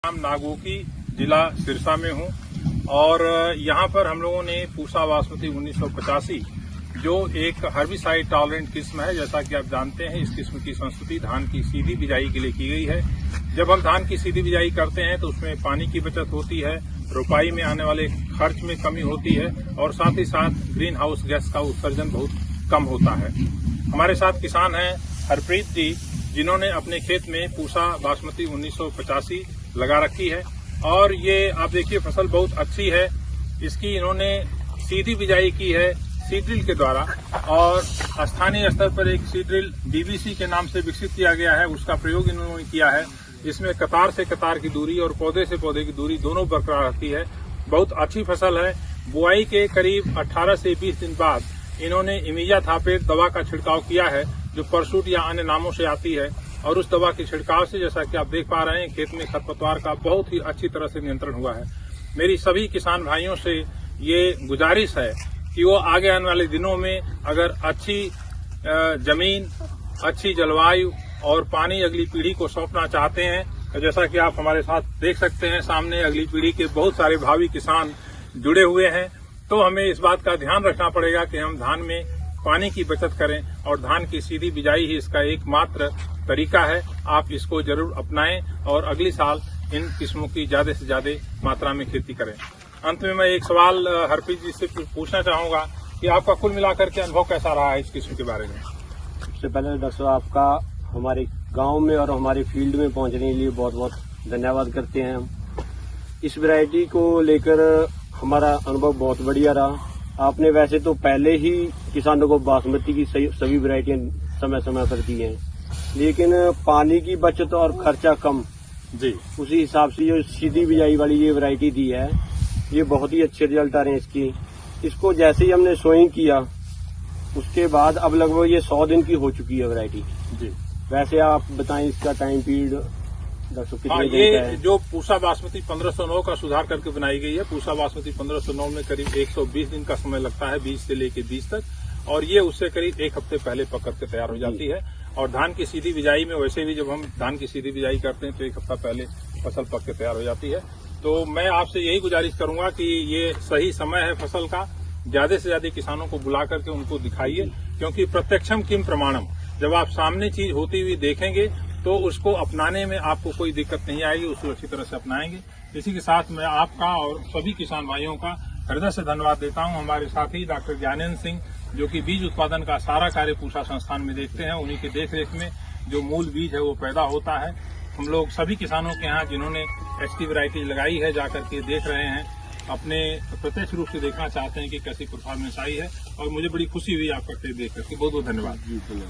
नाम नागोकी, जिला सिरसा में हूं और यहां पर हम लोगों ने पूसा बासमती 1985 जो एक हर्बिसाइड टॉलरेंट किस्म है। जैसा कि आप जानते हैं, इस किस्म की संस्तुति धान की सीधी बिजाई के लिए की गई है। जब हम धान की सीधी बिजाई करते हैं तो उसमें पानी की बचत होती है, रोपाई में आने वाले खर्च में कमी होती है और साथ ही साथ ग्रीन हाउस गैस का उत्सर्जन बहुत कम होता है। हमारे साथ किसान हैं हरप्रीत जी, जिन्होंने अपने खेत में पूसा बासमती 1985 लगा रखी है और ये आप देखिए फसल बहुत अच्छी है। इसकी इन्होंने सीधी बिजाई की है सीड ड्रिल के द्वारा और स्थानीय स्तर पर एक सीड ड्रिल बीबीसी के नाम से विकसित किया गया है, उसका प्रयोग इन्होंने किया है। इसमें कतार से कतार की दूरी और पौधे से पौधे की दूरी दोनों बरकरार रहती है। बहुत अच्छी फसल है। बुआई के करीब 18 से 20 दिन बाद इन्होंने इमिजाथापेट दवा का छिड़काव किया है, जो परसूट या अन्य नामों से आती है और उस दवा के छिड़काव से जैसा कि आप देख पा रहे हैं, खेत में खरपतवार का बहुत ही अच्छी तरह से नियंत्रण हुआ है। मेरी सभी किसान भाइयों से ये गुजारिश है कि वो आगे आने वाले दिनों में अगर अच्छी जमीन, अच्छी जलवायु और पानी अगली पीढ़ी को सौंपना चाहते हैं, तो जैसा कि आप हमारे साथ देख सकते हैं, सामने अगली पीढ़ी के बहुत सारे भावी किसान जुड़े हुए हैं। तो हमें इस बात का ध्यान रखना पड़ेगा कि हम धान में पानी की बचत करें और धान की सीधी बिजाई ही इसका एकमात्र तरीका है। आप इसको जरूर अपनाएं और अगली साल इन किस्मों की ज्यादा से ज्यादा मात्रा में खेती करें। अंत में मैं एक सवाल हरप्रीत जी से पूछना चाहूंगा कि आपका कुल मिलाकर के अनुभव कैसा रहा है इस किस्म के बारे में? सबसे पहले डॉक्टर आपका हमारे गांव में और हमारे फील्ड में पहुंचने के लिए बहुत बहुत धन्यवाद करते हैं। हम इस वैरायटी को लेकर हमारा अनुभव बहुत बढ़िया रहा। आपने वैसे तो पहले ही किसानों को बासमती की सभी वैरायटियां समय समय पर दी हैं, लेकिन पानी की बचत और खर्चा कम जी, उसी हिसाब से जो सीधी बिजाई वाली ये वैरायटी दी है, ये बहुत ही अच्छे रिजल्ट आ रहे हैं इसकी। इसको जैसे ही हमने सोइंग किया उसके बाद अब लगभग ये 100 दिन की हो चुकी है वैरायटी जी। वैसे आप बताएं इसका टाइम पीरियड हाँ, ये जो पूसा बासमती 1509 का सुधार करके बनाई गई है। पूसा बासमती 1509 में करीब 120 दिन का समय लगता है, बीज से लेके बीज तक, और ये उससे करीब एक हफ्ते पहले पक करके तैयार हो जाती है। और धान की सीधी बिजाई में वैसे भी जब हम धान की सीधी बिजाई करते हैं तो एक हफ्ता पहले फसल पक के तैयार हो जाती है। तो मैं आपसे यही गुजारिश करूंगा कि ये सही समय है फसल का। ज्यादा से ज्यादा किसानों को बुला करके उनको दिखाइए, क्योंकि प्रत्यक्षम किम प्रमाणम। जब आप सामने चीज होती हुई देखेंगे तो उसको अपनाने में आपको कोई दिक्कत नहीं आएगी, उसको अच्छी तरह से अपनाएंगे। इसी के साथ मैं आपका और सभी किसान भाइयों का हृदय से धन्यवाद देता हूं। हमारे साथी डॉक्टर ज्ञानेंद्र सिंह, जो कि बीज उत्पादन का सारा कार्य पूसा संस्थान में देखते हैं, उन्हीं के देखरेख में जो मूल बीज है वो पैदा होता है। हम लोग सभी किसानों के यहाँ जिन्होंने एचटी वैरायटी लगाई है जाकर के देख रहे हैं, अपने प्रत्यक्ष रूप से देखना चाहते हैं कि कैसी परफॉर्मेंस आई है, और मुझे बड़ी खुशी हुई आपका देख करके। बहुत बहुत धन्यवाद।